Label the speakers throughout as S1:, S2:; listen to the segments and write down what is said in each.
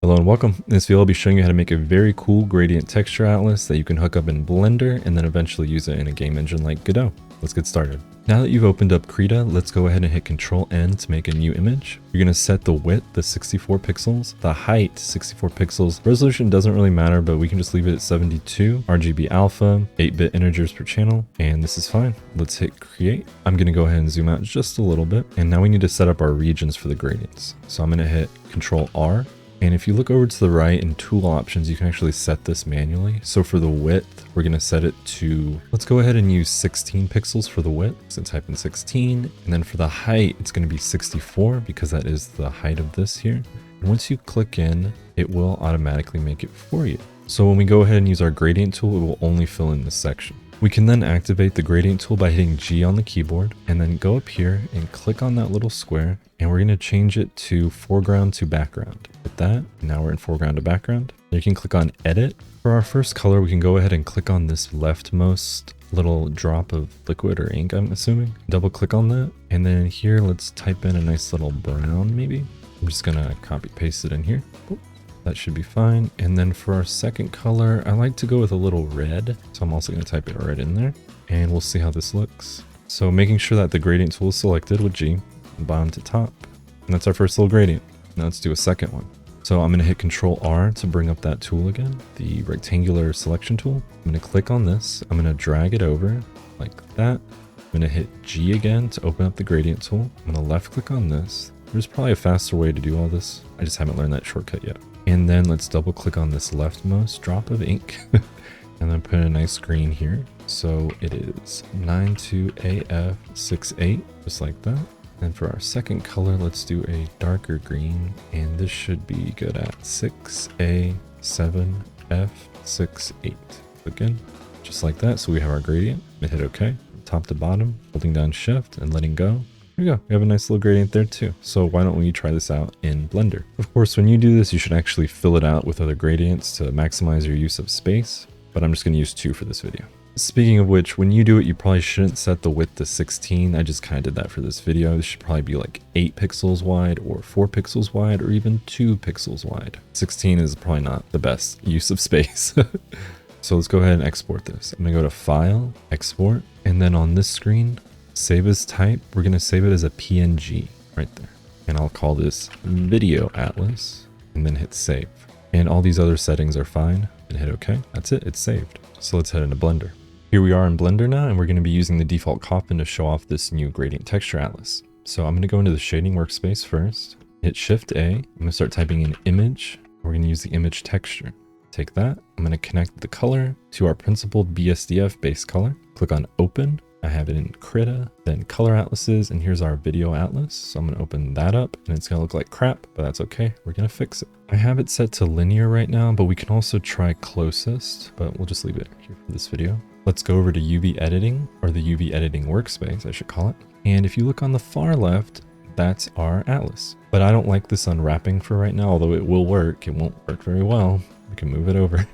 S1: Hello and welcome. In this video I'll be showing you how to make a very cool gradient texture atlas that you can hook up in Blender and then eventually use it in a game engine like Godot. Let's get started. Now that you've opened up Krita, let's go ahead and hit Control N to make a new image. You're going to set the width to 64 pixels, the height 64 pixels. Resolution doesn't really matter, but we can just leave it at 72. RGB alpha, 8-bit integers per channel, and this is fine. Let's hit create. I'm going to go ahead and zoom out just a little bit. And now we need to set up our regions for the gradients. So I'm going to hit Control R. And if you look over to the right in tool options, you can actually set this manually. So for the width, we're going to set it to, let's go ahead and use 16 pixels for the width. So type in 16. And then for the height, it's going to be 64 because that is the height of this here. And once you click in, it will automatically make it for you. So when we go ahead and use our gradient tool, it will only fill in this section. We can then activate the gradient tool by hitting G on the keyboard and then go up here and click on that little square, and we're going to change it to foreground to background. With that, now we're in foreground to background. You can click on edit. For our first color, we can go ahead and click on this leftmost little drop of liquid or ink, I'm assuming. Double click on that. And then here, let's type in a nice little brown maybe. I'm just going to copy paste it in here. That should be fine. And then for our second color, I like to go with a little red. So I'm also going to type it right in there and we'll see how this looks. So making sure that the gradient tool is selected with G, bottom to top. And that's our first little gradient. Now let's do a second one. So I'm going to hit Control R to bring up that tool again, the rectangular selection tool. I'm going to click on this. I'm going to drag it over like that. I'm going to hit G again to open up the gradient tool. I'm going to left click on this. There's probably a faster way to do all this. I just haven't learned that shortcut yet. And then let's double click on this leftmost drop of ink and then put in a nice green here. So it is 92AF68, just like that. And for our second color, let's do a darker green. And this should be good at 6A7F68. Again, just like that. So we have our gradient. And hit OK, top to bottom, holding down Shift and letting go. There we go. We have a nice little gradient there too. So why don't we try this out in Blender? Of course, when you do this, you should actually fill it out with other gradients to maximize your use of space, but I'm just going to use 2 for this video. Speaking of which, when you do it, you probably shouldn't set the width to 16. I just kind of did that for this video. This should probably be like 8 pixels wide or 4 pixels wide or even 2 pixels wide. 16 is probably not the best use of space. So let's go ahead and export this. I'm going to go to File, Export, and then on this screen, save as type, we're going to save it as a PNG right there. And I'll call this Video Atlas and then hit Save. And all these other settings are fine and hit OK. That's it. It's saved. So let's head into Blender. Here we are in Blender now, and we're going to be using the default coffin to show off this new gradient texture atlas. So I'm going to go into the shading workspace first, hit Shift A. I'm going to start typing in image. We're going to use the image texture. Take that. I'm going to connect the color to our principled BSDF base color. Click on Open. I have it in Krita, then color atlases, and here's our video atlas. So I'm going to open that up and it's going to look like crap, but that's okay. We're going to fix it. I have it set to linear right now, but we can also try closest, but we'll just leave it here for this video. Let's go over to UV editing, or the UV editing workspace, I should call it. And if you look on the far left, that's our atlas. But I don't like this unwrapping for right now, although it will work. It won't work very well. We can move it over.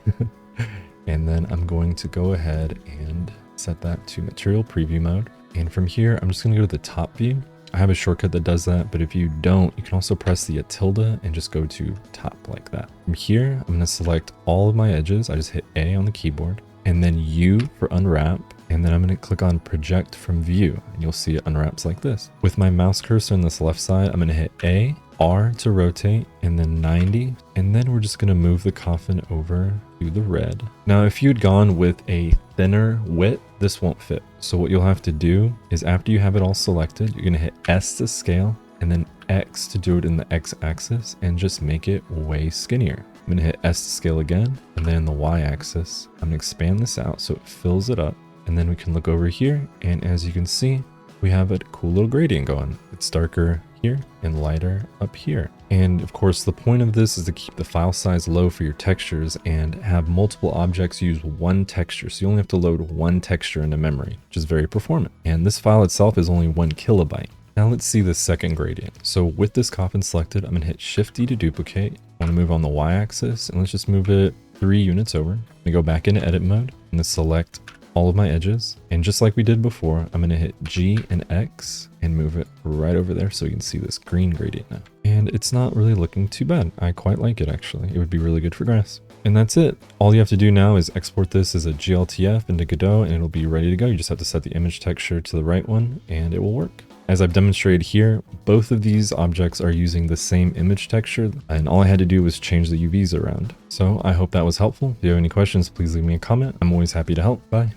S1: And then I'm going to go ahead and set that to material preview mode. And from here, I'm just going to go to the top view. I have a shortcut that does that, but if you don't, you can also press the tilde and just go to top like that. From here, I'm going to select all of my edges. I just hit A on the keyboard and then U for unwrap. And then I'm going to click on project from view and you'll see it unwraps like this. With my mouse cursor on this left side, I'm going to hit A, R to rotate, and then 90. And then we're just going to move the coffin over to the red. Now, if you'd gone with a thinner width, this won't fit. So what you'll have to do is after you have it all selected, you're going to hit S to scale and then X to do it in the X axis and just make it way skinnier. I'm going to hit S to scale again. And then the Y axis, I'm going to expand this out so it fills it up. And then we can look over here. And as you can see, we have a cool little gradient going. It's darker here and lighter up here. And of course, the point of this is to keep the file size low for your textures and have multiple objects use one texture. So you only have to load one texture into memory, which is very performant. And this file itself is only 1 kilobyte. Now let's see the second gradient. So with this coffin selected, I'm going to hit Shift D to duplicate. I want to move on the Y axis and let's just move it 3 units over. I'm going to go back into edit mode and select all of my edges. And just like we did before, I'm going to hit G and X and move it right over there so you can see this green gradient now. And it's not really looking too bad. I quite like it actually. It would be really good for grass. And that's it. All you have to do now is export this as a GLTF into Godot and it'll be ready to go. You just have to set the image texture to the right one and it will work. As I've demonstrated here, both of these objects are using the same image texture, and all I had to do was change the UVs around. So I hope that was helpful. If you have any questions, please leave me a comment. I'm always happy to help. Bye.